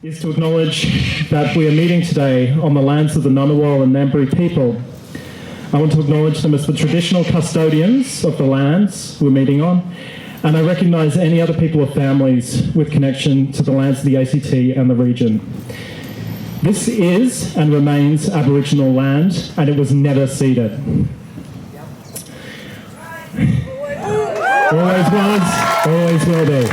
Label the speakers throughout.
Speaker 1: is to acknowledge that we are meeting today on the lands of the Ngunnawal and Ngambri people. I want to acknowledge them as the traditional custodians of the lands we're meeting on, and I recognise any other people or families with connection to the lands of the ACT and the region. This is and remains Aboriginal land, and it was never ceded. Always was, always will be.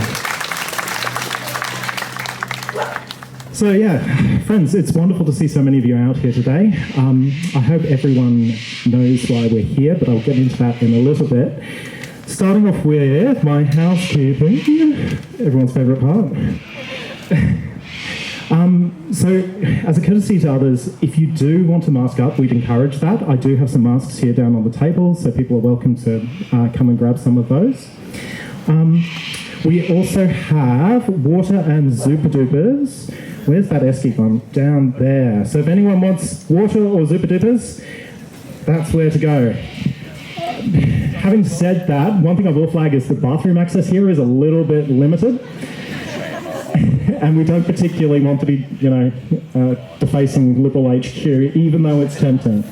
Speaker 1: So yeah, friends, it's wonderful to see so many of you out here today. I hope everyone knows why we're here, but I'll get into that in a little bit. Starting off with my housekeeping, everyone's favourite part. So as a courtesy to others, if you do want to mask up, we'd encourage that. I do have some masks here down on the table, so people are welcome to come and grab some of those. We also have water and Zupa Dupas. Where's that Esky one? Down there. So if anyone wants water or Zupa Dupas, that's where to go. Having said that, one thing I will flag is the bathroom access here is a little bit limited. And we don't particularly want to be, defacing Liberal HQ, even though it's tempting.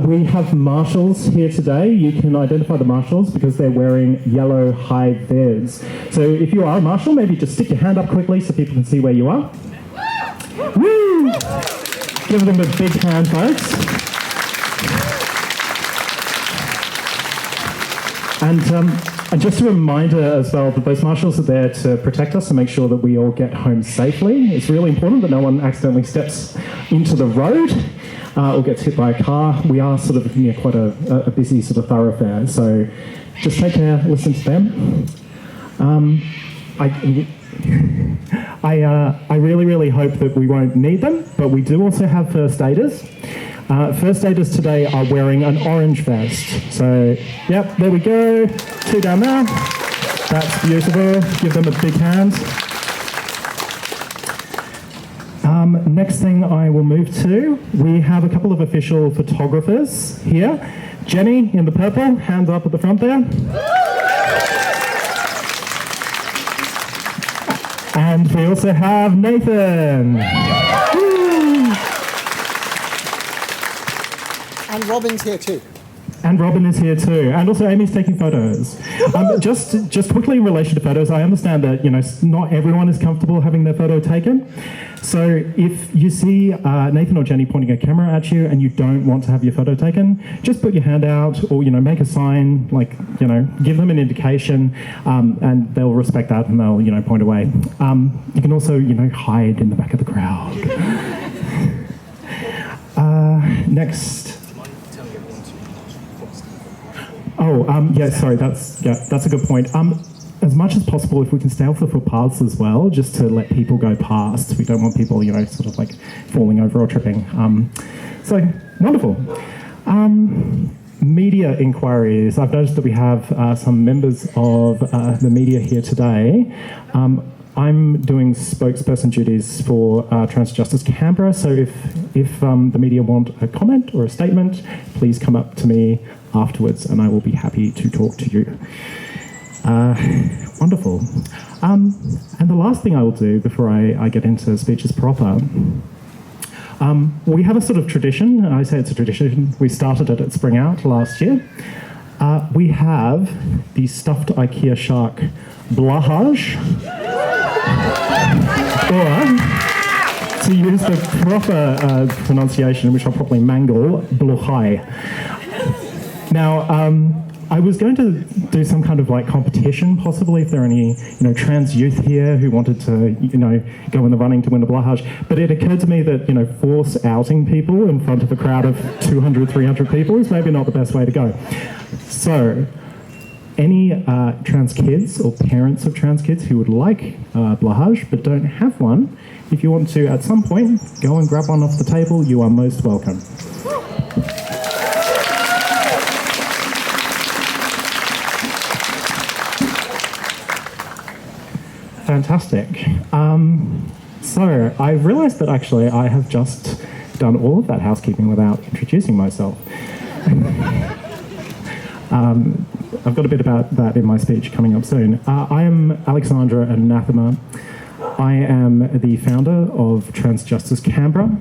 Speaker 1: We have marshals here today. You can identify the marshals because they're wearing yellow high vis. So if you are a marshal, maybe just stick your hand up quickly so people can see where you are. Woo! Give them a big hand, folks. And just a reminder as well that those marshals are there to protect us and make sure that we all get home safely. It's really important that no one accidentally steps into the road or gets hit by a car. We are sort of near quite a busy sort of thoroughfare, so just take care, listen to them. I really, really hope that we won't need them, but we do also have first aiders. First aiders today are wearing an orange vest. So, yep, there we go. 2 down there. That's beautiful. Give them a big hand. Next thing I will move to, we have a couple of official photographers here. Jenny in the purple, hands up at the front there. And we also have Nathan.
Speaker 2: And Robin's here too.
Speaker 1: And Robin is here too. And also Amy's taking photos. Just quickly in relation to photos, I understand that, not everyone is comfortable having their photo taken. So if you see Nathan or Jenny pointing a camera at you and you don't want to have your photo taken, just put your hand out or, make a sign, give them an indication, and they'll respect that and they'll, point away. You can also, hide in the back of the crowd. Next. That's a good point. As much as possible, if we can stay off the footpaths as well, just to let people go past. We don't want people, sort of like falling over or tripping. So, wonderful. Media inquiries. I've noticed that we have some members of the media here today. I'm doing spokesperson duties for Trans Justice Canberra, so if the media want a comment or a statement, please come up to me afterwards and I will be happy to talk to you. Wonderful. And the last thing I will do before I get into speeches proper, we have a sort of tradition. I say it's a tradition. We started it at Spring Out last year. We have the stuffed IKEA shark blahage, or to use the proper pronunciation, which I'll probably mangle, bluchai. Now, I was going to do some kind of competition, possibly if there are any, trans youth here who wanted to, go in the running to win a blahage. But it occurred to me that, force outing people in front of a crowd of 200, 300 people is maybe not the best way to go. So, any trans kids or parents of trans kids who would like blahage but don't have one, if you want to, at some point, go and grab one off the table, you are most welcome. Fantastic. So I've realised that actually I have just done all of that housekeeping without introducing myself. I've got a bit about that in my speech coming up soon. I am Alexandra Anathema. I am the founder of Trans Justice Canberra.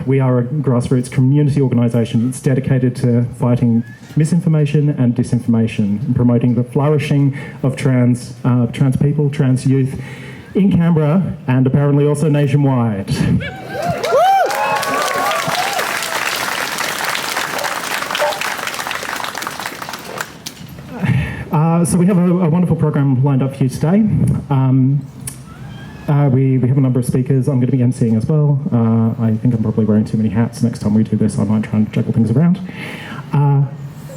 Speaker 1: We are a grassroots community organisation that's dedicated to fighting misinformation and disinformation and promoting the flourishing of trans people, trans youth in Canberra and apparently also nationwide. So we have a wonderful program lined up for you today. We have a number of speakers. I'm going to be emceeing as well. I think I'm probably wearing too many hats. Next time we do this, I might try and juggle things around.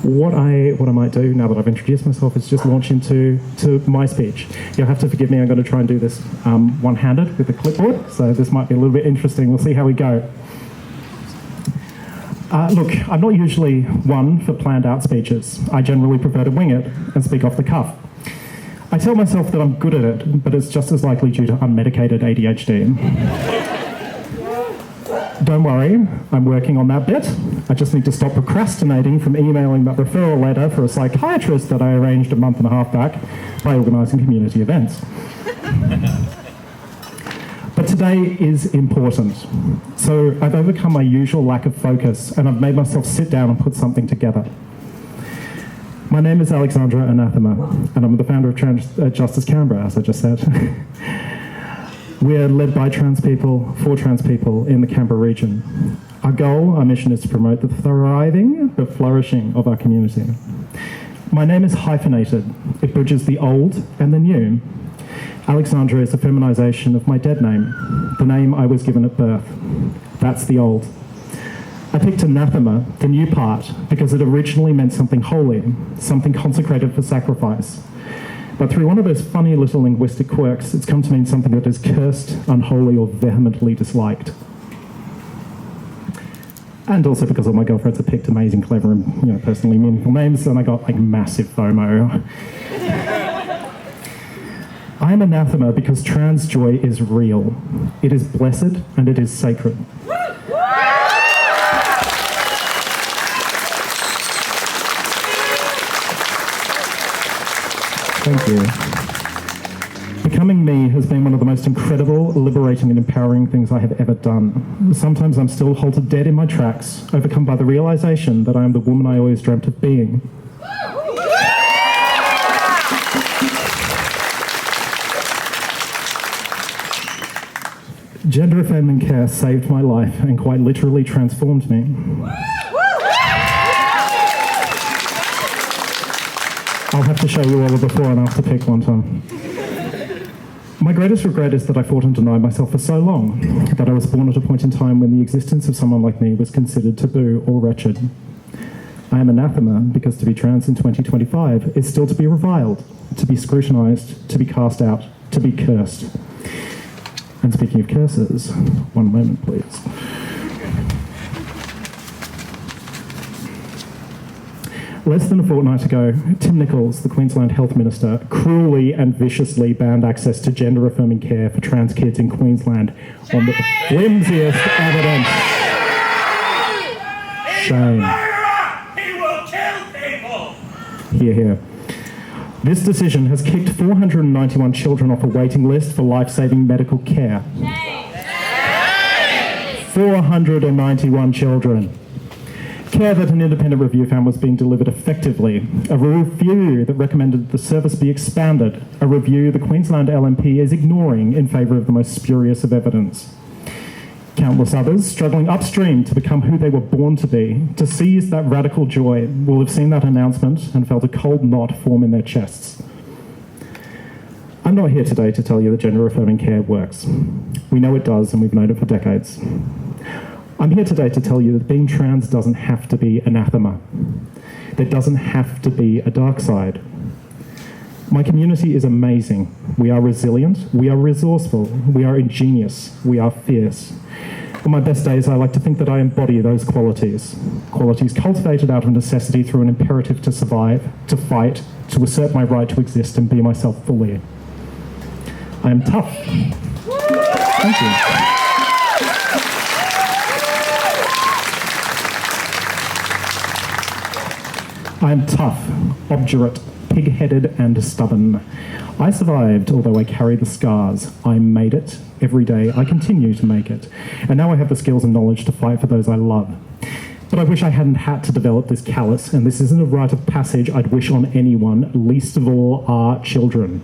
Speaker 1: What I might do, now that I've introduced myself, is just launch into my speech. You'll have to forgive me, I'm going to try and do this one-handed with a clipboard, so this might be a little bit interesting. We'll see how we go. Look, I'm not usually one for planned out speeches. I generally prefer to wing it and speak off the cuff. I tell myself that I'm good at it, but it's just as likely due to unmedicated ADHD. Don't worry, I'm working on that bit. I just need to stop procrastinating from emailing that referral letter for a psychiatrist that I arranged a month and a half back by organising community events. But today is important. So I've overcome my usual lack of focus and I've made myself sit down and put something together. My name is Alexandra Anathema, and I'm the founder of Trans Justice Canberra, as I just said. We're led by trans people, for trans people in the Canberra region. Our goal, our mission is to promote the thriving, the flourishing of our community. My name is hyphenated. It bridges the old and the new. Alexandra is a feminisation of my dead name, the name I was given at birth. That's the old. I picked anathema, the new part, because it originally meant something holy, something consecrated for sacrifice. But through one of those funny little linguistic quirks, it's come to mean something that is cursed, unholy, or vehemently disliked. And also because all my girlfriends have picked amazing, clever, and personally meaningful names, and I got massive FOMO. I am anathema because trans joy is real. It is blessed and it is sacred. Thank you. Becoming me has been one of the most incredible, liberating and empowering things I have ever done. Sometimes I'm still halted dead in my tracks, overcome by the realisation that I am the woman I always dreamt of being. Gender affirming care saved my life and quite literally transformed me. I'll have to show you all a before and after pic one time. My greatest regret is that I fought and denied myself for so long, that I was born at a point in time when the existence of someone like me was considered taboo or wretched. I am anathema because to be trans in 2025 is still to be reviled, to be scrutinised, to be cast out, to be cursed. And speaking of curses, one moment please. Less than a fortnight ago, Tim Nicholls, the Queensland Health Minister, cruelly and viciously banned access to gender-affirming care for trans kids in Queensland on the flimsiest evidence. Shame.
Speaker 3: He will kill people!
Speaker 1: Hear, hear. This decision has kicked 491 children off a waiting list for life-saving medical care. 491 children. Care that an independent review found was being delivered effectively. A review that recommended the service be expanded. A review the Queensland LNP is ignoring in favour of the most spurious of evidence. Countless others, struggling upstream to become who they were born to be, to seize that radical joy, will have seen that announcement and felt a cold knot form in their chests. I'm not here today to tell you that gender-affirming care works. We know it does, and we've known it for decades. I'm here today to tell you that being trans doesn't have to be anathema. There doesn't have to be a dark side. My community is amazing. We are resilient, we are resourceful, we are ingenious, we are fierce. On my best days, I like to think that I embody those qualities. Qualities cultivated out of necessity through an imperative to survive, to fight, to assert my right to exist and be myself fully. I am tough. Thank you. I am tough, obdurate, pig-headed and stubborn. I survived, although I carry the scars. I made it. Every day I continue to make it. And now I have the skills and knowledge to fight for those I love. But I wish I hadn't had to develop this callous, and this isn't a rite of passage I'd wish on anyone, least of all our children.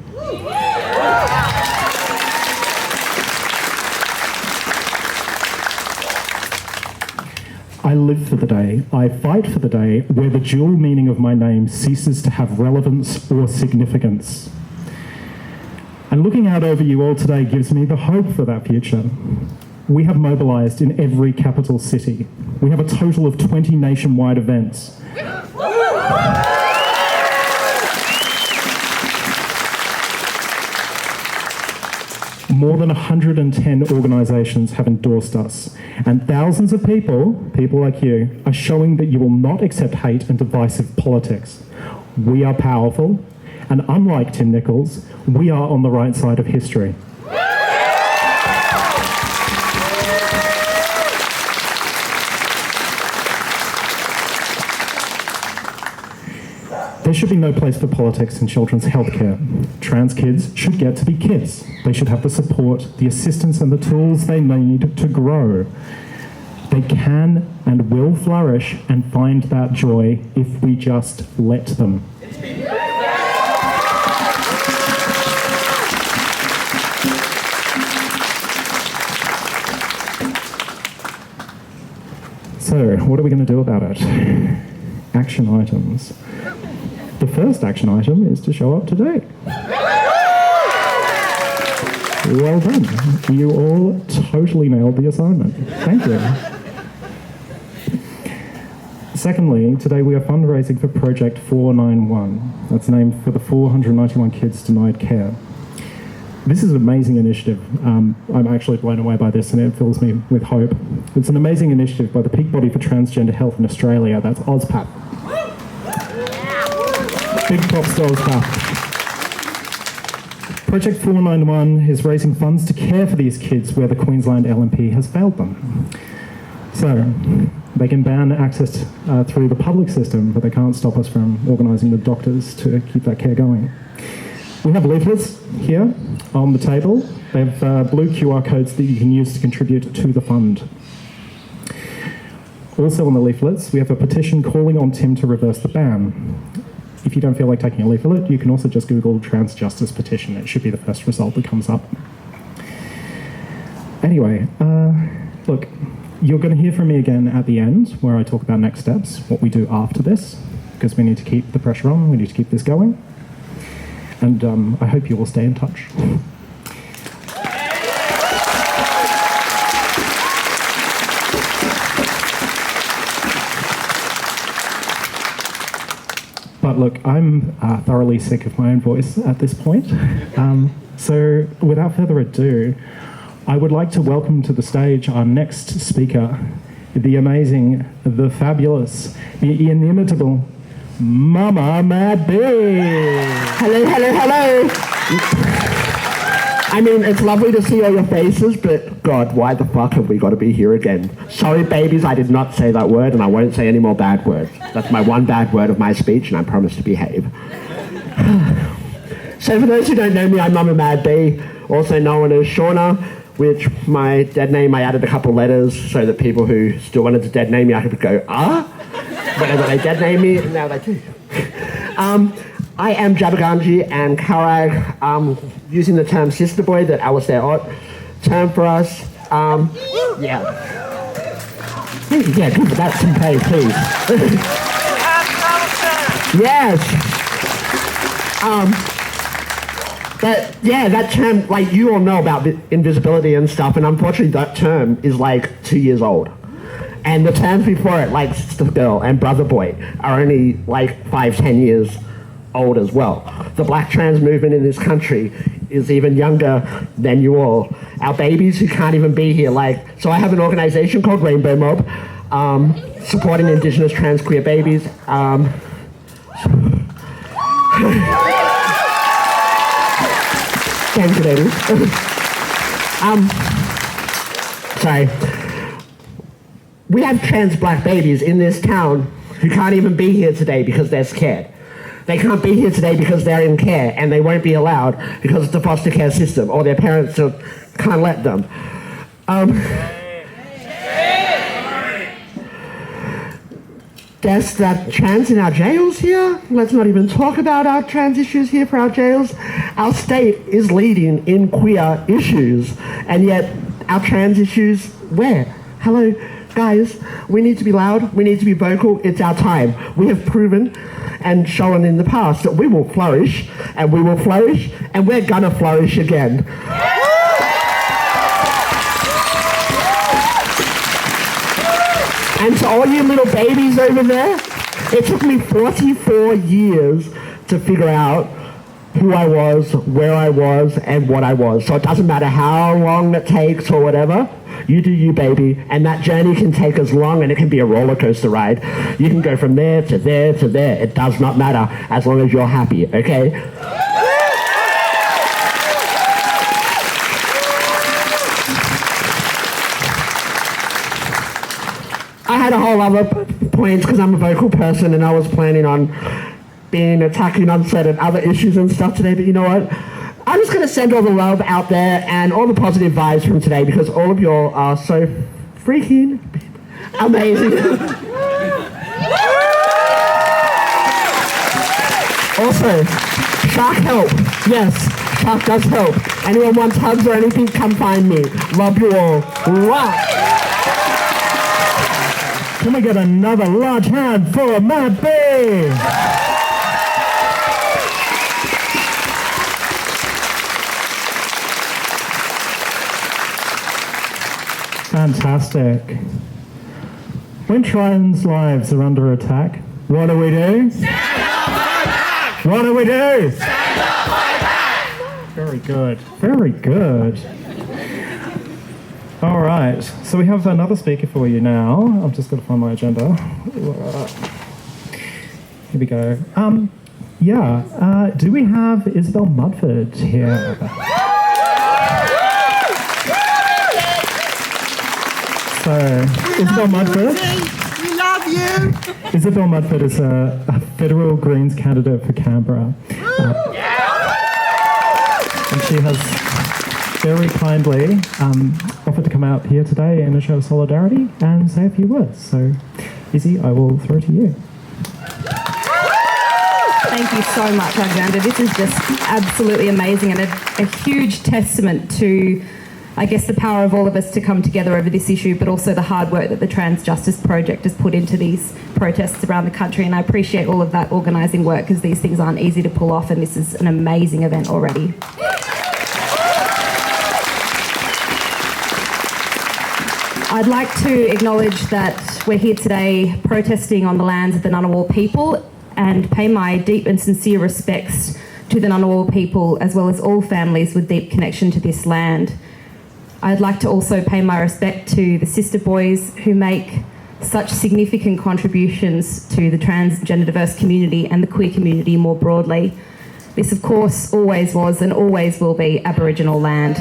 Speaker 1: I live for the day, I fight for the day where the dual meaning of my name ceases to have relevance or significance. And looking out over you all today gives me the hope for that future. We have mobilised in every capital city. We have a total of 20 nationwide events. More than 110 organisations have endorsed us, and thousands of people like you, are showing that you will not accept hate and divisive politics. We are powerful, and unlike Tim Nichols, we are on the right side of history. There should be no place for politics in children's healthcare. Trans kids should get to be kids. They should have the support, the assistance and the tools they need to grow. They can and will flourish and find that joy if we just let them. So, what are we going to do about it? Action items. The first action item is to show up today. Well done. You all totally nailed the assignment. Thank you. Secondly, today we are fundraising for Project 491. That's named for the 491 kids denied care. This is an amazing initiative. I'm actually blown away by this and it fills me with hope. It's an amazing initiative by the peak body for transgender health in Australia, that's OzPAP. Big props to OzPAP. Project 491 is raising funds to care for these kids where the Queensland LNP has failed them. So, they can ban access through the public system, but they can't stop us from organising the doctors to keep that care going. We have leaflets here on the table. They have blue QR codes that you can use to contribute to the fund. Also on the leaflets, we have a petition calling on Tim to reverse the ban. If you don't feel like taking a leaflet, you can also just Google Trans Justice Petition. It should be the first result that comes up. Anyway, look, you're going to hear from me again at the end where I talk about next steps, what we do after this, because we need to keep the pressure on, we need to keep this going. And I hope you will stay in touch. But look, I'm thoroughly sick of my own voice at this point. So without further ado, I would like to welcome to the stage our next speaker, the amazing, the fabulous, the inimitable Mama Mad Bee.
Speaker 4: Hello, hello, hello. I mean, it's lovely to see all your faces, but God, why the fuck have we got to be here again? Sorry, babies, I did not say that word, and I won't say any more bad words. That's my one bad word of my speech, and I promise to behave. So for those who don't know me, I'm Mama Mad Bee, also known as Shauna, which my dead name, I added a couple letters so that people who still wanted to dead name me, I could go, whenever they dead name me, and now they do. I am Jabberganji and Karag, using the term sister boy that Alistair Ott termed for us. Yeah. Yeah, give that some pay, please. Yes. But yeah, that term, like, you all know about invisibility and stuff, and unfortunately that term is like 2 years old. And the terms before it, like sister girl and brother boy, are only like 5-10 years old as well. The black trans movement in this country is even younger than you all. Our babies who can't even be here, so I have an organisation called Rainbow Mob, supporting Indigenous trans queer babies. And,
Speaker 2: 1
Speaker 4: Thank you, ladies. Sorry. We have trans black babies in this town who can't even be here today because they're scared. They can't be here today because they're in care, and they won't be allowed because it's the foster care system, or their parents can't let them. Guess that trans in our jails here? Let's not even talk about our trans issues here for our jails. Our state is leading in queer issues, and yet our trans issues, where? Hello, guys, we need to be loud, we need to be vocal, it's our time. We have proven and shown in the past that we will flourish, and we will flourish, and we're gonna flourish again. And to all you little babies over there, it took me 44 years to figure out who I was, where I was, and what I was. So it doesn't matter how long it takes or whatever, you do you, baby. And that journey can take as long, and it can be a roller coaster ride. You can go from there to there to there. It does not matter as long as you're happy, okay? I had a whole other points because I'm a vocal person, and I was planning on attacking on certain other issues and stuff today, but you know what? I'm just going to send all the love out there and all the positive vibes from today because all of y'all are so freaking amazing. Also, Shark help. Yes, Shark does help. Anyone wants hugs or anything, come find me. Love you all. Mwah.
Speaker 1: Can we get another large hand for Matt B? Fantastic. When trans lives are under attack, what do we do?
Speaker 3: Stand up, fight back!
Speaker 1: What do we do?
Speaker 3: Stand up, fight back!
Speaker 1: Very good. Very good. All right. So we have another speaker for you now. I'm just going to find my agenda. Here we go. Do we have Isabel Mudford here? So, Isabel Mudford.
Speaker 2: We love you.
Speaker 1: Isabel Mudford is a federal Greens candidate for Canberra. And she has very kindly offered to come out here today in a show of solidarity and say a few words. So, Izzy, I will throw to you.
Speaker 5: Thank you so much, Alexander. This is just absolutely amazing and a huge testament to, I guess, the power of all of us to come together over this issue, but also the hard work that the Trans Justice Project has put into these protests around the country. And I appreciate all of that organising work because these things aren't easy to pull off, and this is an amazing event already. I'd like to acknowledge that we're here today protesting on the lands of the Ngunnawal people and pay my deep and sincere respects to the Ngunnawal people as well as all families with deep connection to this land. I'd like to also pay my respect to the sister boys who make such significant contributions to the transgender diverse community and the queer community more broadly. This, of course, always was and always will be Aboriginal land.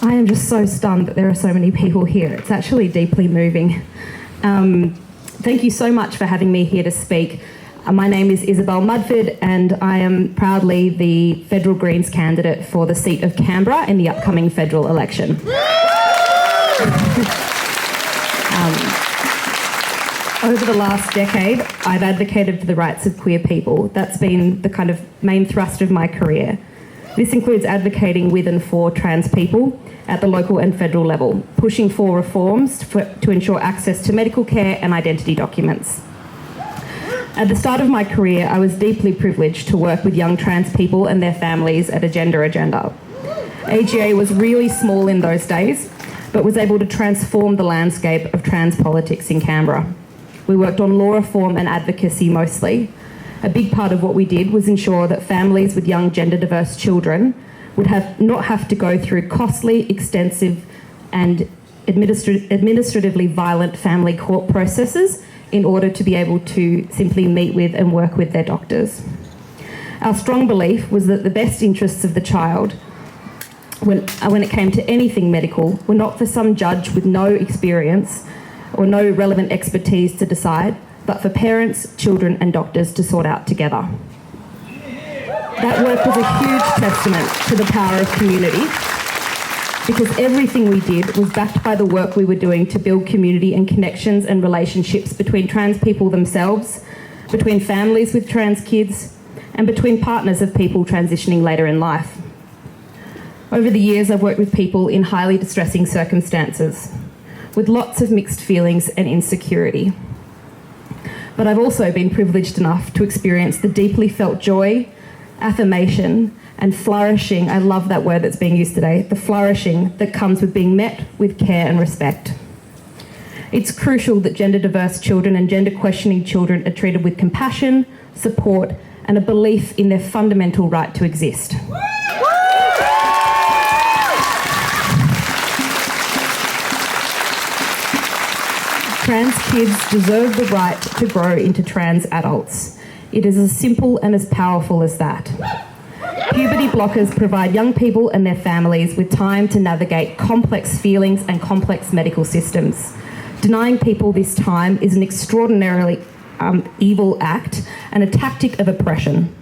Speaker 5: I am just so stunned that there are so many people here. It's actually deeply moving. Thank you so much for having me here to speak. My name is Isabel Mudford and I am proudly the Federal Greens candidate for the seat of Canberra in the upcoming federal election. Over the last decade, I've advocated for the rights of queer people. That's been the kind of main thrust of my career. This includes advocating with and for trans people at the local and federal level, pushing for reforms to ensure access to medical care and identity documents. At the start of my career, I was deeply privileged to work with young trans people and their families at a gender agenda. AGA was really small in those days, but was able to transform the landscape of trans politics in Canberra. We worked on law reform and advocacy mostly. A big part of what we did was ensure that families with young gender diverse children would not have to go through costly, extensive and administratively violent family court processes in order to be able to simply meet with and work with their doctors. Our strong belief was that the best interests of the child, when it came to anything medical, were not for some judge with no experience or no relevant expertise to decide, but for parents, children and doctors to sort out together. That work was a huge testament to the power of community, because everything we did was backed by the work we were doing to build community and connections and relationships between trans people themselves, between families with trans kids, and between partners of people transitioning later in life. Over the years, I've worked with people in highly distressing circumstances, with lots of mixed feelings and insecurity. But I've also been privileged enough to experience the deeply felt joy, affirmation, and flourishing, I love that word that's being used today, the flourishing that comes with being met with care and respect. It's crucial that gender diverse children and gender questioning children are treated with compassion, support, and a belief in their fundamental right to exist. Trans kids deserve the right to grow into trans adults. It is as simple and as powerful as that. Puberty blockers provide young people and their families with time to navigate complex feelings and complex medical systems. Denying people this time is an extraordinarily evil act and a tactic of oppression.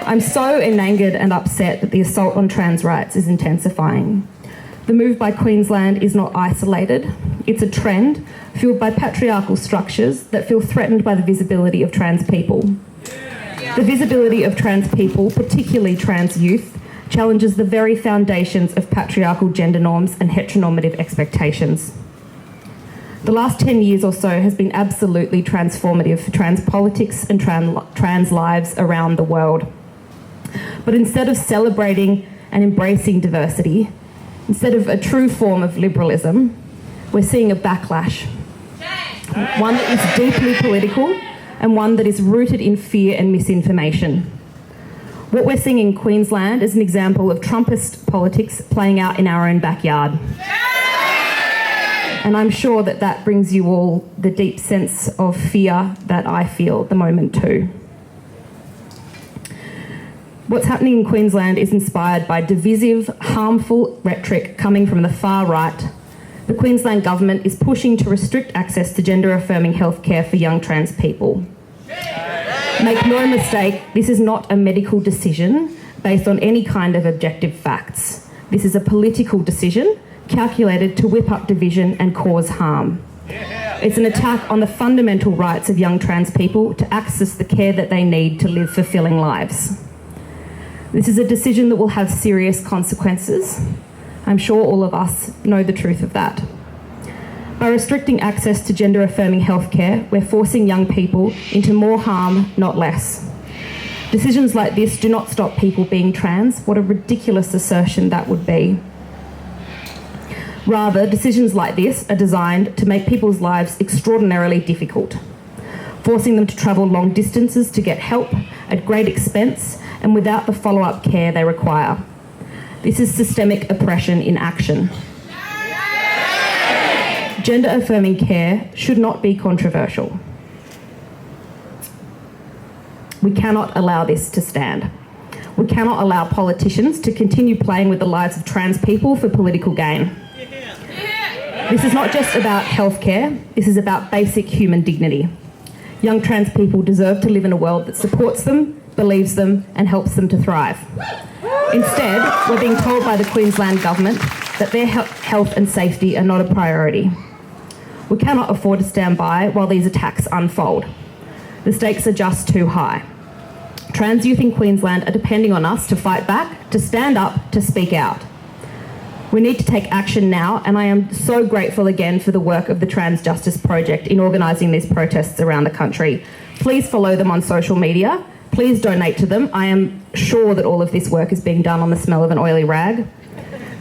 Speaker 5: I'm so angered and upset that the assault on trans rights is intensifying. The move by Queensland is not isolated. It's a trend fueled by patriarchal structures that feel threatened by the visibility of trans people. The visibility of trans people, particularly trans youth, challenges the very foundations of patriarchal gender norms and heteronormative expectations. The last 10 years or so has been absolutely transformative for trans politics and trans lives around the world. But instead of celebrating and embracing diversity, instead of a true form of liberalism, we're seeing a backlash. One that is deeply political and one that is rooted in fear and misinformation. What we're seeing in Queensland is an example of Trumpist politics playing out in our own backyard. And I'm sure that that brings you all the deep sense of fear that I feel at the moment too. What's happening in Queensland is inspired by divisive, harmful rhetoric coming from the far right. The Queensland Government is pushing to restrict access to gender-affirming healthcare for young trans people. Make no mistake, this is not a medical decision based on any kind of objective facts. This is a political decision calculated to whip up division and cause harm. It's an attack on the fundamental rights of young trans people to access the care that they need to live fulfilling lives. This is a decision that will have serious consequences. I'm sure all of us know the truth of that. By restricting access to gender-affirming healthcare, we're forcing young people into more harm, not less. Decisions like this do not stop people being trans. What a ridiculous assertion that would be. Rather, decisions like this are designed to make people's lives extraordinarily difficult, forcing them to travel long distances to get help at great expense and without the follow-up care they require. This is systemic oppression in action. Gender-affirming care should not be controversial. We cannot allow this to stand. We cannot allow politicians to continue playing with the lives of trans people for political gain. This is not just about healthcare, this is about basic human dignity. Young trans people deserve to live in a world that supports them, believes them, and helps them to thrive. Instead, we're being told by the Queensland Government that their health and safety are not a priority. We cannot afford to stand by while these attacks unfold. The stakes are just too high. Trans youth in Queensland are depending on us to fight back, to stand up, to speak out. We need to take action now, and I am so grateful again for the work of the Trans Justice Project in organising these protests around the country. Please follow them on social media. Please donate to them. I am sure that all of this work is being done on the smell of an oily rag.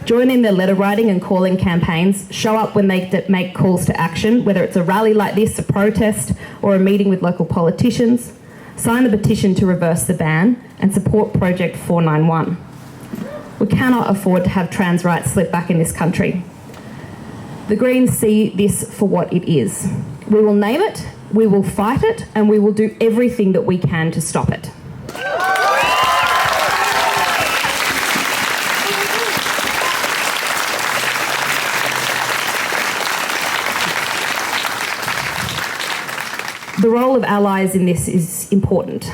Speaker 5: Join in their letter writing and calling campaigns. Show up when they make calls to action, whether it's a rally like this, a protest, or a meeting with local politicians. Sign the petition to reverse the ban and support Project 491. We cannot afford to have trans rights slip back in this country. The Greens see this for what it is. We will name it, we will fight it, and we will do everything that we can to stop it. The role of allies in this is important.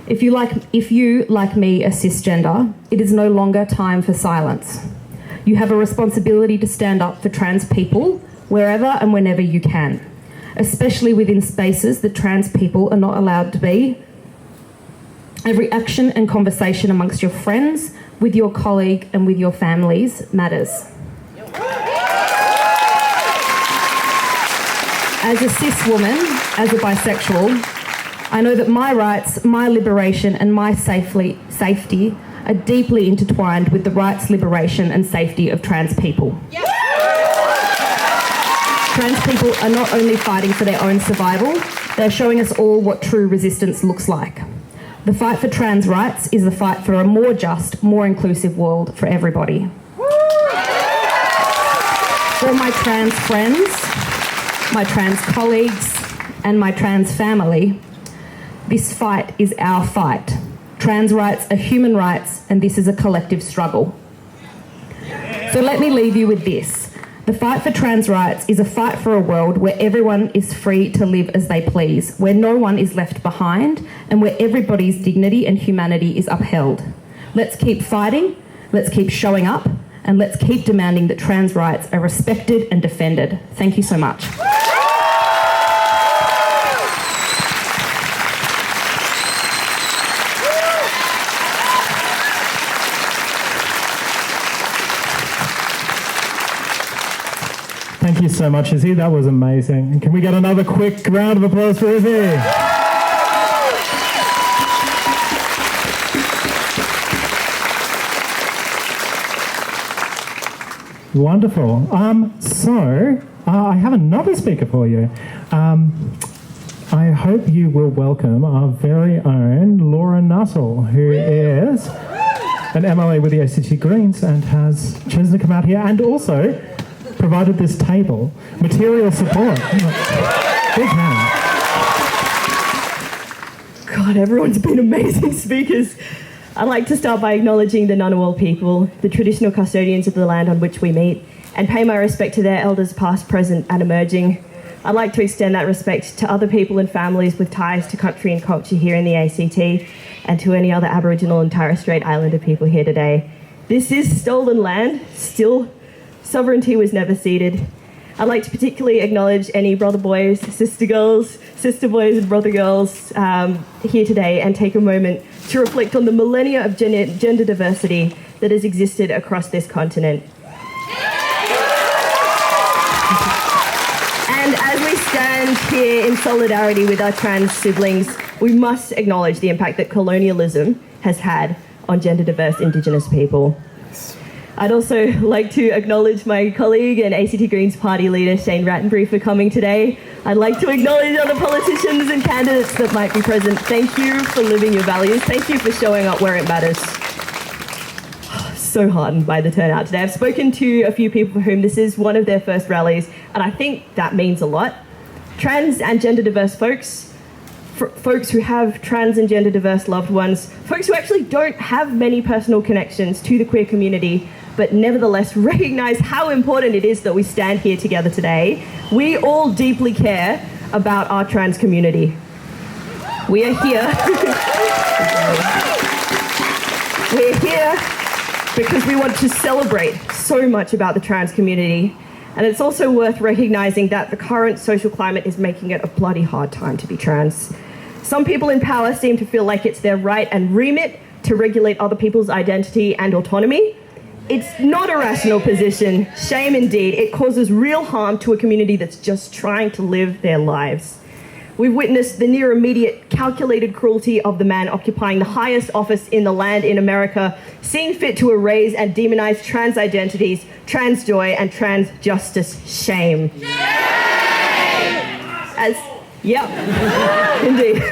Speaker 5: If you, like me, are cisgender, it is no longer time for silence. You have a responsibility to stand up for trans people wherever and whenever you can, especially within spaces that trans people are not allowed to be. Every action and conversation amongst your friends, with your colleague and with your families matters. As a cis woman, as a bisexual, I know that my rights, my liberation and my safety are deeply intertwined with the rights, liberation and safety of trans people. Yep. Trans people are not only fighting for their own survival, they're showing us all what true resistance looks like. The fight for trans rights is the fight for a more just, more inclusive world for everybody. For my trans friends, my trans colleagues and my trans family, this fight is our fight. Trans rights are human rights and this is a collective struggle. So let me leave you with this. The fight for trans rights is a fight for a world where everyone is free to live as they please, where no one is left behind and where everybody's dignity and humanity is upheld. Let's keep fighting, let's keep showing up, and let's keep demanding that trans rights are respected and defended. Thank you so much.
Speaker 1: Thank you so much, Izzy. That was amazing. Can we get another quick round of applause for Izzy? Wonderful. I have another speaker for you. I hope you will welcome our very own Laura Nuttall, who is an MLA with the ACT Greens and has chosen to come out here and also provided this table, material support. Big hand.
Speaker 6: God, everyone's been amazing speakers. I'd like to start by acknowledging the Ngunnawal people, the traditional custodians of the land on which we meet, and pay my respect to their elders past, present and emerging. I'd like to extend that respect to other people and families with ties to country and culture here in the ACT and to any other Aboriginal and Torres Strait Islander people here today. This is stolen land, still. Sovereignty was never ceded. I'd like to particularly acknowledge any brother boys, sister girls, sister boys and brother girls here today and take a moment to reflect on the millennia of gender diversity that has existed across this continent. And as we stand here in solidarity with our trans siblings, we must acknowledge the impact that colonialism has had on gender diverse Indigenous people. I'd also like to acknowledge my colleague and ACT Greens party leader, Shane Rattenbury, for coming today. I'd like to acknowledge other politicians and candidates that might be present. Thank you for living your values. Thank you for showing up where it matters. So heartened by the turnout today. I've spoken to a few people for whom this is one of their first rallies, and I think that means a lot. Trans and gender diverse folks who have trans and gender diverse loved ones, folks who actually don't have many personal connections to the queer community, but nevertheless recognise how important it is that we stand here together today. We all deeply care about our trans community. We are here. We're here because we want to celebrate so much about the trans community. And it's also worth recognising that the current social climate is making it a bloody hard time to be trans. Some people in power seem to feel like it's their right and remit to regulate other people's identity and autonomy. It's not a rational position. Shame indeed. It causes real harm to a community that's just trying to live their lives. We've witnessed the near immediate calculated cruelty of the man occupying the highest office in the land in America, seeing fit to erase and demonise trans identities, trans joy and trans justice. Shame. Indeed.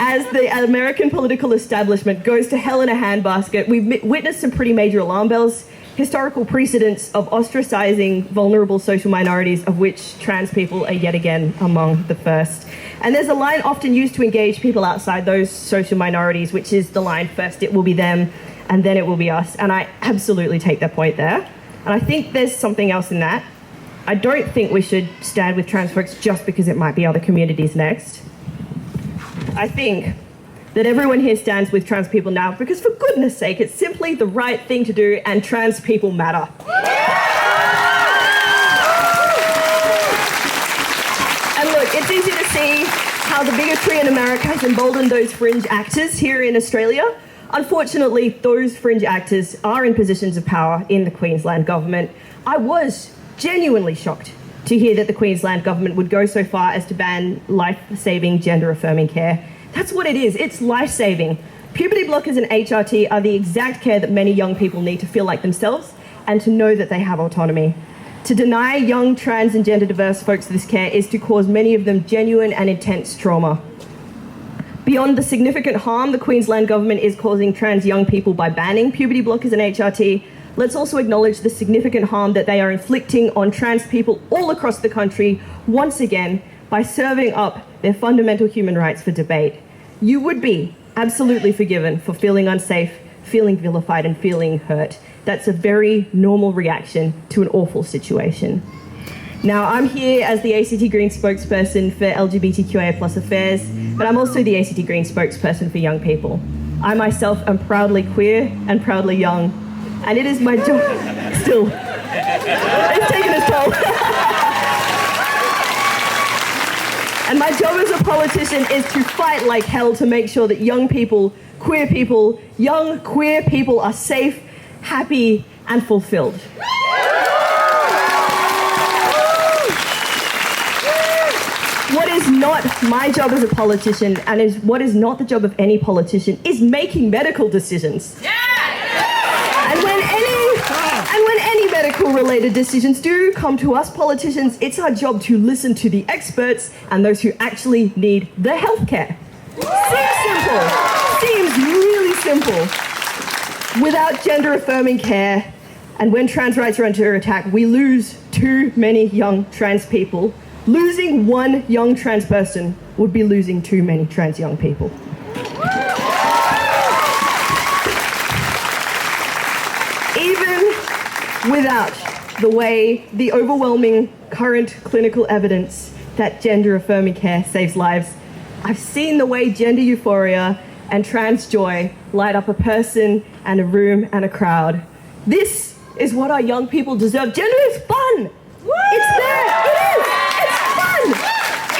Speaker 6: As the American political establishment goes to hell in a handbasket, we've witnessed some pretty major alarm bells historical precedents of ostracising vulnerable social minorities, of which trans people are yet again among the first. And there's a line often used to engage people outside those social minorities, which is the line, first it will be them, and then it will be us. And I absolutely take that point there. And I think there's something else in that. I don't think we should stand with trans folks just because it might be other communities next. I think that everyone here stands with trans people now because, for goodness sake, it's simply the right thing to do, and trans people matter. And look, it's easy to see how the bigotry in America has emboldened those fringe actors here in Australia. Unfortunately, those fringe actors are in positions of power in the Queensland Government. I was genuinely shocked to hear that the Queensland Government would go so far as to ban life-saving, gender-affirming care. That's what it is. It's life-saving. Puberty blockers and HRT are the exact care that many young people need to feel like themselves and to know that they have autonomy. To deny young trans and gender diverse folks this care is to cause many of them genuine and intense trauma. Beyond the significant harm the Queensland Government is causing trans young people by banning puberty blockers and HRT, let's also acknowledge the significant harm that they are inflicting on trans people all across the country once again by serving up their fundamental human rights for debate. You would be absolutely forgiven for feeling unsafe, feeling vilified, and feeling hurt. That's a very normal reaction to an awful situation. Now, I'm here as the ACT Green spokesperson for LGBTQIA+ affairs, but I'm also the ACT Green spokesperson for young people. I myself am proudly queer and proudly young, and it is my job, still, it's taken its toll. And my job as a politician is to fight like hell to make sure that young people, young queer people are safe, happy, and fulfilled. What is not my job as a politician, and is what is not the job of any politician, is making medical decisions. And when any medical-related decisions do come to us politicians, it's our job to listen to the experts and those who actually need the healthcare. Seems simple. Seems really simple. Without gender-affirming care, and when trans rights are under attack, we lose too many young trans people. Losing one young trans person would be losing too many trans young people. Even without the overwhelming current clinical evidence that gender-affirming care saves lives, I've seen the way gender euphoria and trans joy light up a person and a room and a crowd. This is what our young people deserve. Gender is fun. It's there. It is. It's fun.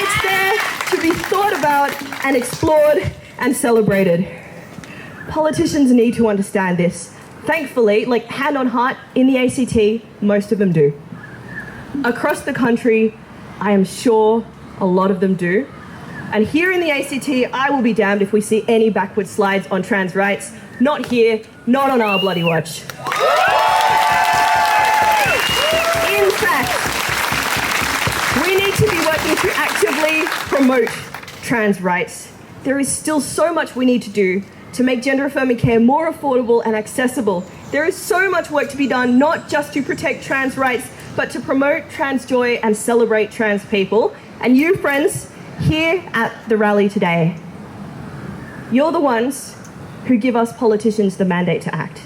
Speaker 6: It's there to be thought about and explored and celebrated. Politicians need to understand this. Thankfully, like hand on heart, in the ACT, most of them do. Across the country, I am sure a lot of them do. And here in the ACT, I will be damned if we see any backward slides on trans rights. Not here, not on our bloody watch. In fact, we need to be working to actively promote trans rights. There is still so much we need to do to make gender-affirming care more affordable and accessible. There is so much work to be done, not just to protect trans rights, but to promote trans joy and celebrate trans people. And you, friends, here at the rally today, you're the ones who give us politicians the mandate to act.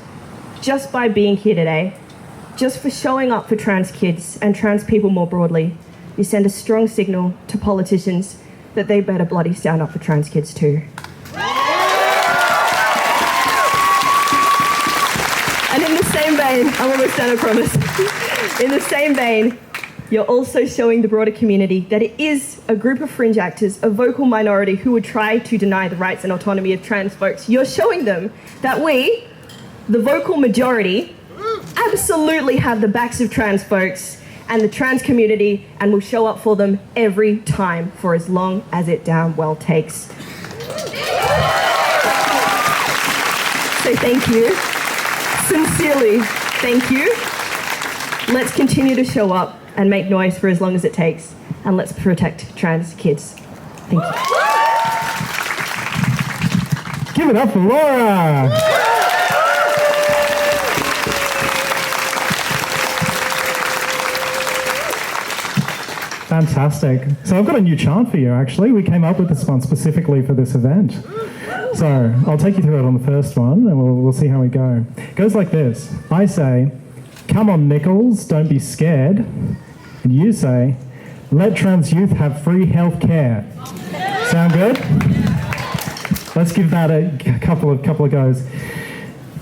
Speaker 6: Just by being here today, just for showing up for trans kids and trans people more broadly, you send a strong signal to politicians that they better bloody stand up for trans kids too. And in the same vein, I'm almost done, I promise. In the same vein, you're also showing the broader community that it is a group of fringe actors, a vocal minority who would try to deny the rights and autonomy of trans folks. You're showing them that we, the vocal majority, absolutely have the backs of trans folks and the trans community, and will show up for them every time for as long as it damn well takes. So thank you. Sincerely, thank you. Let's continue to show up and make noise for as long as it takes, and let's protect trans kids. Thank you.
Speaker 1: Give it up for Laura. Fantastic. So I've got a new chant for you, actually. We came up with this one specifically for this event. So I'll take you through it on the first one, and we'll see how we go. It goes like this. I say, "Come on, Nichols, don't be scared." And you say, "Let trans youth have free health care." Sound good? Let's give that a couple of goes.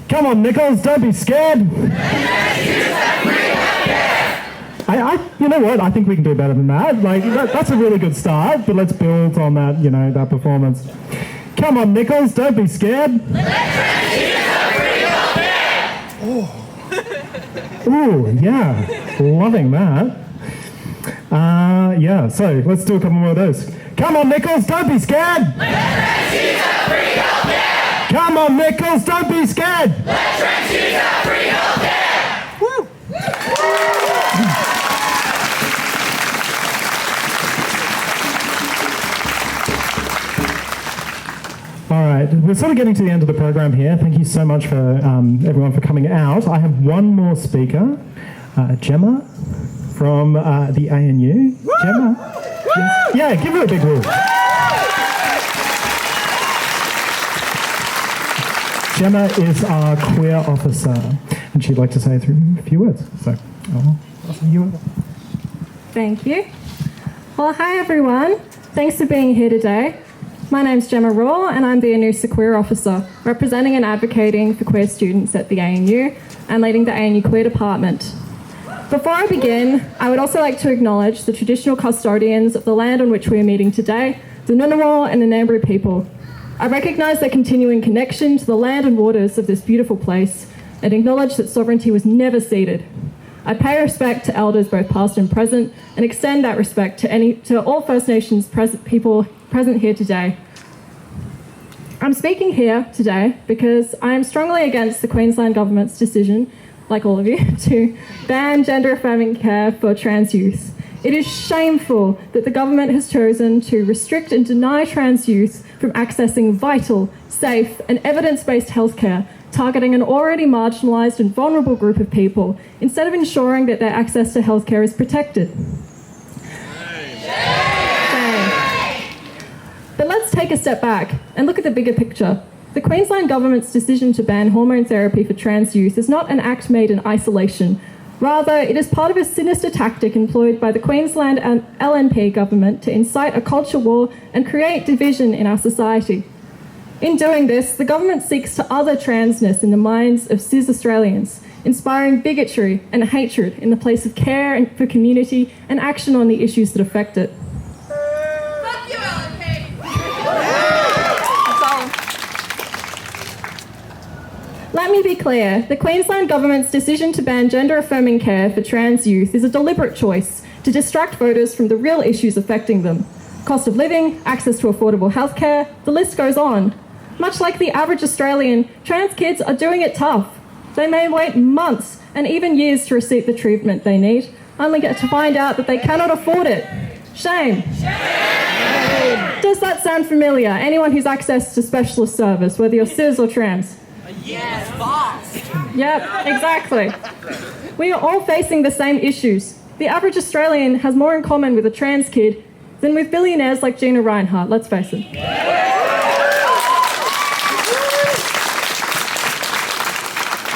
Speaker 1: "Come on, Nichols, don't be scared." You know what? I think we can do better than that. That's a really good start, but let's build on that, that performance. "Come on, Nichols, don't be scared." Ooh, yeah, loving that. Yeah, so let's do a couple more of those. "Come on, Nichols, don't be scared." "Come on, Nichols, don't be scared." Woo! All right, we're sort of getting to the end of the program here. Thank you so much for everyone for coming out. I have one more speaker, Gemma from the ANU. Woo! Gemma? Yes. Yeah, give her a big woo. Gemma is our queer officer, and she'd like to say a few words. So,
Speaker 5: Thank you. Well, hi everyone. Thanks for being here today. My name's Gemma Raw, and I'm the ANUSA Queer Officer, representing and advocating for queer students at the ANU and leading the ANU Queer Department. Before I begin, I would also like to acknowledge the traditional custodians of the land on which we are meeting today, the Ngunnawal and the Ngambri people. I recognise their continuing connection to the land and waters of this beautiful place and acknowledge that sovereignty was never ceded. I pay respect to elders both past and present and extend that respect to all First Nations people present here today. I'm speaking here today because I am strongly against the Queensland Government's decision, like all of you, to ban gender-affirming care for trans youth. It is shameful that the government has chosen to restrict and deny trans youth from accessing vital, safe and evidence-based healthcare, targeting an already marginalised and vulnerable group of people, instead of ensuring that their access to healthcare is protected. But let's take a step back and look at the bigger picture. The Queensland Government's decision to ban hormone therapy for trans youth is not an act made in isolation. Rather, it is part of a sinister tactic employed by the Queensland and LNP government to incite a culture war and create division in our society. In doing this, the government seeks to other transness in the minds of cis Australians, inspiring bigotry and hatred in the place of care for community and action on the issues that affect it.
Speaker 3: Fuck you, LNP!
Speaker 5: Let me be clear, the Queensland Government's decision to ban gender-affirming care for trans youth is a deliberate choice to distract voters from the real issues affecting them. Cost of living, access to affordable healthcare, the list goes on. Much like the average Australian, trans kids are doing it tough. They may wait months and even years to receive the treatment they need, only get to find out that they cannot afford it. Shame. Does that sound familiar? Anyone who's access to specialist service, whether you're cis or trans?
Speaker 3: Yes, boss!
Speaker 5: Yep, exactly. We are all facing the same issues. The average Australian has more in common with a trans kid than with billionaires like Gina Reinhardt, let's face it.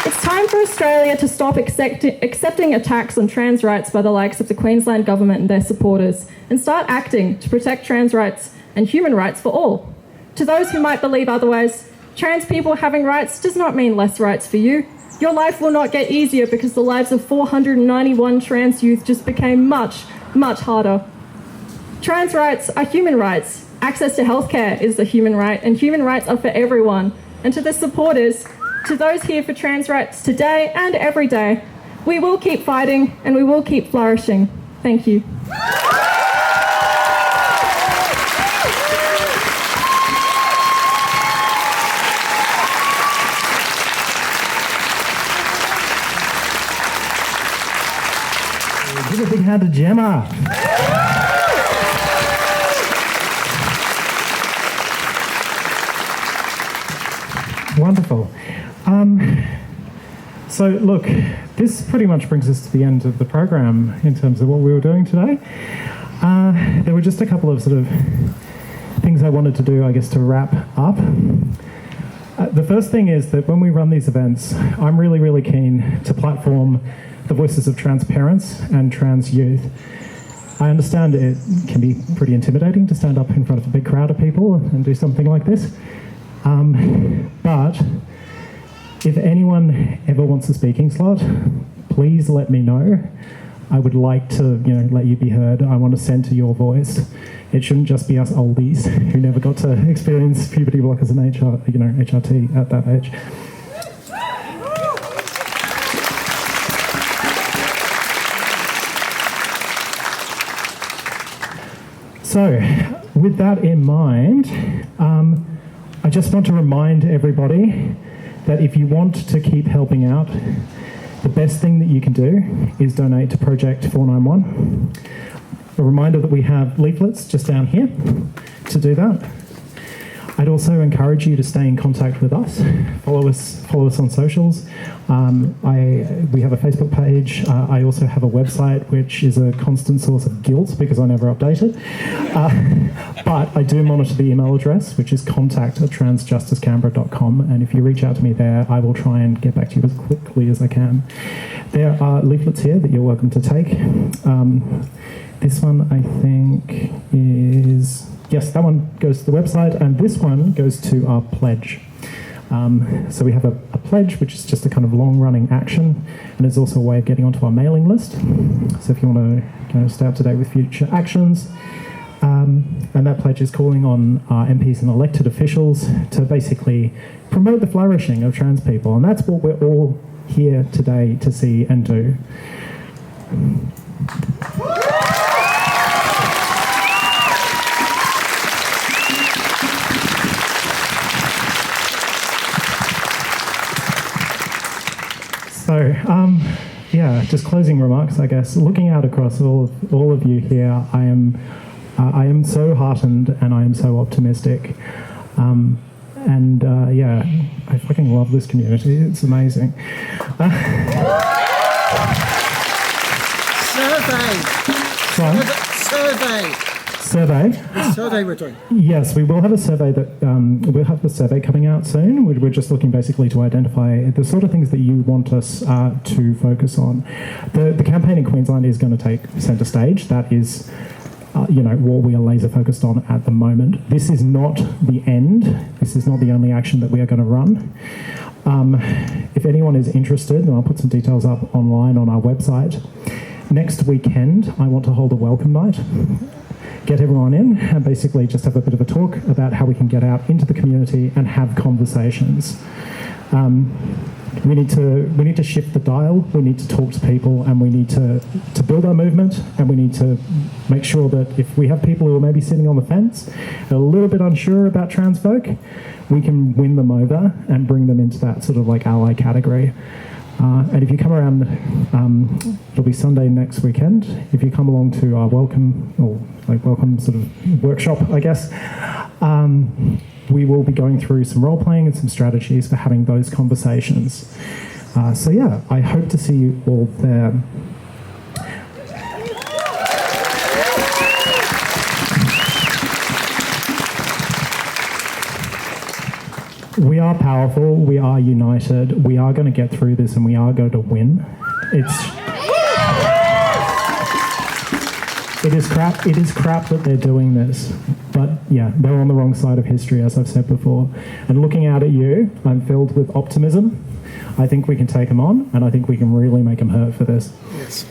Speaker 5: It's time for Australia to stop accepting attacks on trans rights by the likes of the Queensland Government and their supporters and start acting to protect trans rights and human rights for all. To those who might believe otherwise, trans people having rights does not mean less rights for you. Your life will not get easier because the lives of 491 trans youth just became much, much harder. Trans rights are human rights. Access to healthcare is a human right, and human rights are for everyone. And to the supporters, to those here for trans rights today and every day, we will keep fighting and we will keep flourishing. Thank you.
Speaker 1: Give a big hand to Gemma. Wonderful. So look, this pretty much brings us to the end of the program in terms of what we were doing today. There were just a couple of sort of things I wanted to do, I guess, to wrap up. The first thing is that when we run these events, I'm really, really keen to platform the voices of trans parents and trans youth. I understand it can be pretty intimidating to stand up in front of a big crowd of people and do something like this. But if anyone ever wants a speaking slot, please let me know. I would like to, let you be heard. I want to centre your voice. It shouldn't just be us oldies who never got to experience puberty blockers and HRT at that age. So, with that in mind, I just want to remind everybody that if you want to keep helping out, the best thing that you can do is donate to Project 491. A reminder that we have leaflets just down here to do that. I'd also encourage you to stay in contact with us. Follow us on socials. We have a Facebook page. I also have a website, which is a constant source of guilt because I never update it. But I do monitor the email address, which is contact@transjusticecanberra.com. And if you reach out to me there, I will try and get back to you as quickly as I can. There are leaflets here that you're welcome to take. This one, I think, is... Yes, that one goes to the website, and this one goes to our pledge. So we have a pledge, which is just a kind of long-running action, and it's also a way of getting onto our mailing list. So if you want to stay up to date with future actions, and that pledge is calling on our MPs and elected officials to basically promote the flourishing of trans people, and that's what we're all here today to see and do. So, just closing remarks, I guess. Looking out across all of you here, I am so heartened and I am so optimistic. I fucking love this community. It's amazing. Survey.
Speaker 2: The survey we're doing.
Speaker 1: Yes, we will have a survey we'll have a survey coming out soon. We're just looking basically to identify the sort of things that you want us to focus on. The campaign in Queensland is going to take centre stage. That is, what we are laser focused on at the moment. This is not the end. This is not the only action that we are going to run. If anyone is interested, and I'll put some details up online on our website, next weekend I want to hold a welcome night. Get everyone in and basically just have a bit of a talk about how we can get out into the community and have conversations. We need to shift the dial, we need to talk to people, and we need to build our movement, and we need to make sure that if we have people who are maybe sitting on the fence, a little bit unsure about trans folk, we can win them over and bring them into that sort of like ally category. And if you come around, it'll be Sunday next weekend. If you come along to our welcome sort of workshop, I guess, we will be going through some role playing and some strategies for having those conversations. I hope to see you all there. We are powerful, we are united, we are going to get through this and we are going to win. It is crap that they're doing this, but yeah, they're on the wrong side of history, as I've said before. And looking out at you, I'm filled with optimism. I think we can take them on, and I think we can really make them hurt for this.
Speaker 2: Yes.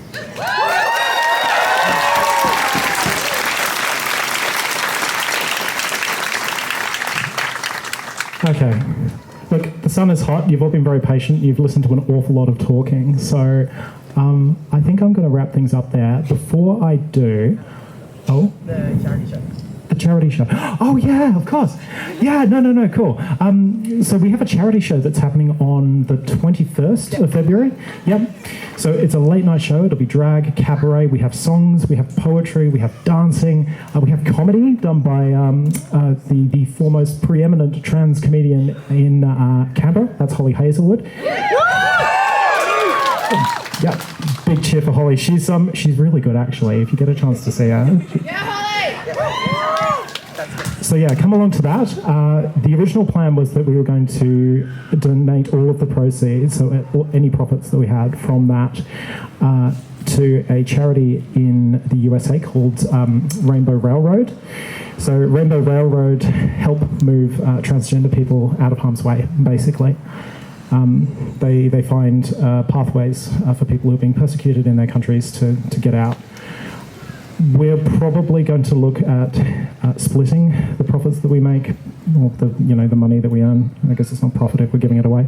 Speaker 1: Okay. Look, the sun is hot. You've all been very patient. You've listened to an awful lot of talking. So I think I'm going to wrap things up there. Before I do... Oh?
Speaker 2: The charity show.
Speaker 1: The charity show. Oh, yeah, of course. Yeah, no, cool. So we have a charity show that's happening on the 21st of February. Yep. So it's a late night show. It'll be drag, cabaret. We have songs, we have poetry, we have dancing, we have comedy done by the foremost preeminent trans comedian in Canberra. That's Holly Hazelwood. Yep. big cheer for Holly. She's really good actually. If you get a chance to see her.
Speaker 3: Yeah, Holly!
Speaker 1: So yeah, come along to that. The original plan was that we were going to donate all of the proceeds, so any profits that we had from that, to a charity in the USA called Rainbow Railroad. So Rainbow Railroad help move transgender people out of harm's way, basically. They find pathways for people who are being persecuted in their countries to get out. We're probably going to look at splitting the profits that we make, or the money that we earn. I guess it's not profit if we're giving it away.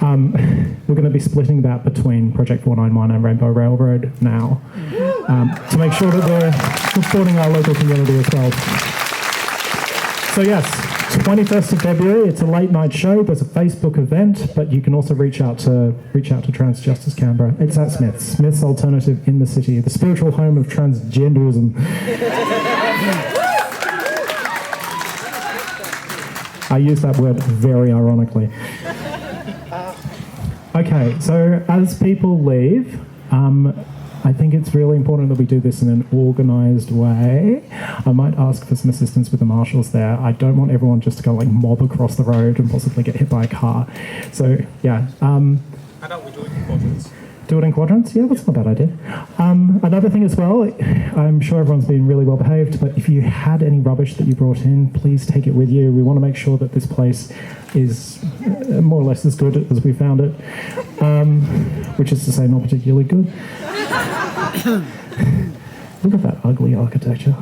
Speaker 1: We're going to be splitting that between Project 491 and Rainbow Railroad now, to make sure that we're supporting our local community as well. So yes, 21st of February, it's a late night show. There's a Facebook event, but you can also reach out to Trans Justice Canberra. It's at Smith's Alternative in the City, the spiritual home of transgenderism. I use that word very ironically. Okay, so as people leave, I think it's really important that we do this in an organised way. I might ask for some assistance with the marshals there. I don't want everyone just to go mob across the road and possibly get hit by a car. So yeah. How
Speaker 2: about we do it in quadrants?
Speaker 1: Do it in quadrants? Yeah, that's not a bad idea. Another thing as well, I'm sure everyone's been really well behaved, but if you had any rubbish that you brought in, please take it with you. We want to make sure that this place is more or less as good as we found it, which is to say not particularly good. Look at that ugly architecture.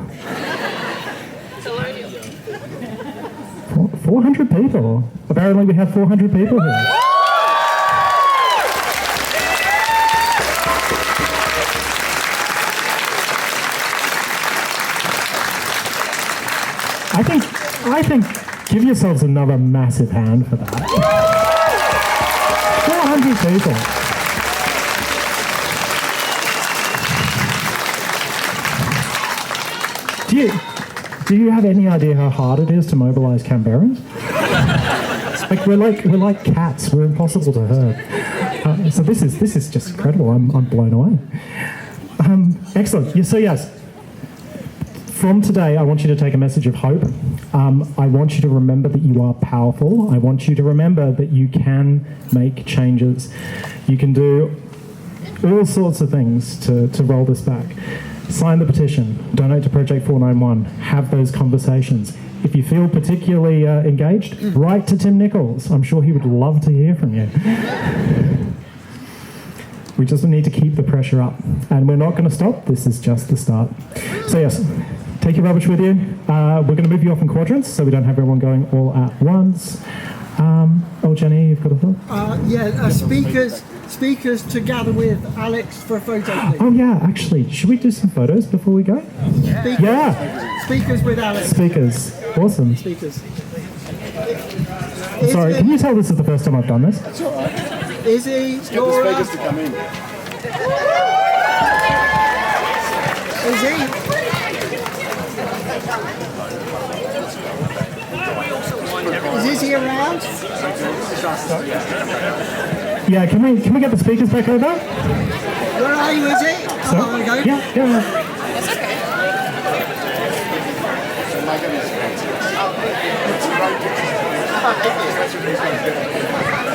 Speaker 1: 400 people. Apparently we have 400 people here. I think give yourselves another massive hand for that. 400 people. Do you have any idea how hard it is to mobilise Canberrans? We're like cats. We're impossible to herd. So this is just incredible. I'm blown away. Excellent. So yes, from today, I want you to take a message of hope. I want you to remember that you are powerful. I want you to remember that you can make changes. You can do all sorts of things to roll this back. Sign the petition, donate to Project 491, have those conversations. If you feel particularly engaged, write to Tim Nichols. I'm sure he would love to hear from you. We just need to keep the pressure up. And we're not going to stop. This is just the start. So yes, take your rubbish with you. We're going to move you off in quadrants so we don't have everyone going all at once. Jenny, you've got a thought?
Speaker 2: Speakers to gather with Alex for a photo, please.
Speaker 1: Oh yeah, actually, should we do some photos before we go?
Speaker 2: Speakers with Alex.
Speaker 1: Speakers. Awesome.
Speaker 2: Speakers.
Speaker 1: Sorry, can you tell this is the first time I've done this?
Speaker 2: That's all right. Izzy, Laura.
Speaker 7: Get the speakers to come in.
Speaker 2: Izzy. Is Izzy around?
Speaker 1: Yeah, can we get the speakers back over?
Speaker 2: Where are you, Izzy?
Speaker 1: So,
Speaker 2: Oh, there we go.
Speaker 1: yeah.
Speaker 3: That's okay.
Speaker 7: It's a great picture.